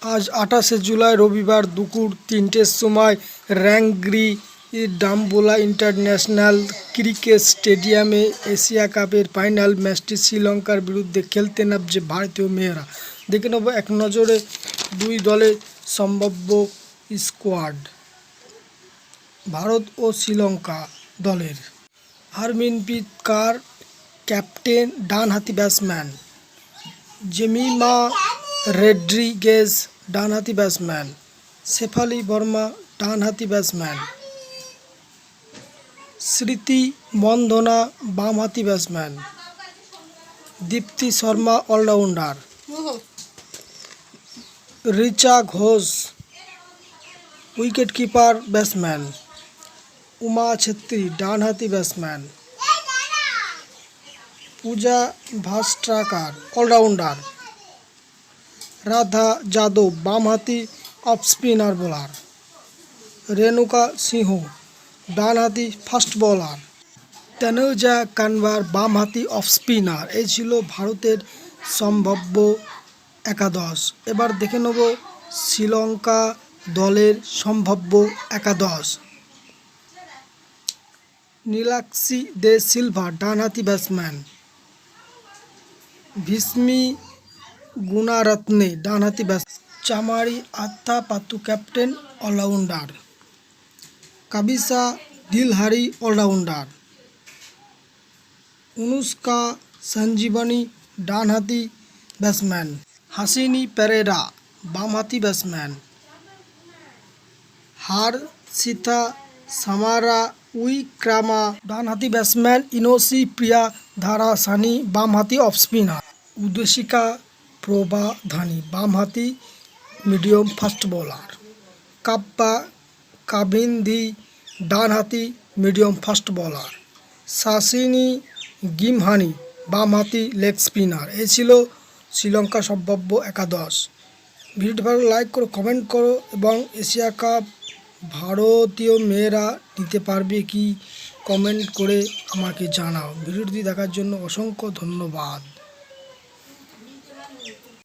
আজ ২৮শে জুলাই রবিবার দুপুর ৩টের সময় রাঙ্গিরি ডাম্বোলা ইন্টারন্যাশনাল ক্রিকেট স্টেডিয়ামে এশিয়া কাপের ফাইনাল ম্যাচটি শ্রীলঙ্কার বিরুদ্ধে খেলতে নামছে ভারতীয় মেয়েরা। দেখে নেব এক নজরে দুই দলের সম্ভাব্য স্কোয়াড। ভারত ও শ্রীলঙ্কা দলের হরমিনপ্রীত কৌর ক্যাপ্টেন, ডানহাতি ব্যাটসম্যান। জেমিমা রড্রিগেজ ডানহাতি ব্যাটসম্যান। শেফালি বর্মা ডানহাতি ব্যাটসম্যান। স্মৃতি মন্ধনা বামহাতি batsman. Deepti Sharma allrounder. Richa Ghosh wicketkeeper batsman. Uma Chhetri ডানহাতি ব্যাটসম্যান। পূজা ভাস্ট্রাকার অলরাউন্ডার। রাধা যাদব বামহাতি off spinner bowler. Renuka Singh ডানহাতি ফাস্ট বোলার। তনুজা কানভার বামহাতি অফ স্পিনার। এই ছিল ভারতের সম্ভাব্য একাদশ। এবার দেখে নেব শ্রীলঙ্কা দলের সম্ভাব্য একাদশ। নীলাক্ষী দে সিলভা ডানহাতি ব্যাটসম্যান। ভিস্মি গুণারত্নে ডানহাতি batsman. Chamari Athapaththu captain allrounder. Kavisha Dilhari allrounder. Anushka Sanjeewani ডানহাতি ব্যাটসম্যান। হাসিনী পেরেরা বামহাতি ব্যাটসম্যান। হর্ষিতা সামারা উইক্রামা ডানহাতি ব্যাটসম্যান। ইনোসি প্রিয়াদারাসানি বামহাতি অফ স্পিনার। উদেশিকা প্রভাধানী বামহাতি medium fast bowler. Kavya Kavindi ডানহাতি medium fast bowler. Shashini Gimhani বামহাতি লেগ স্পিনার। এই ছিল শ্রীলঙ্কার সম্ভাব্য একাদশ। ভিডিওটি ভালো লাইক করো, কমেন্ট করো এবং এশিয়া কাপ ভারতীয় মেয়েরা নিতে পারবে কি কমেন্ট করে আমাকে জানাও। ভিডিওটি দেখার জন্য অসংখ্য ধন্যবাদ।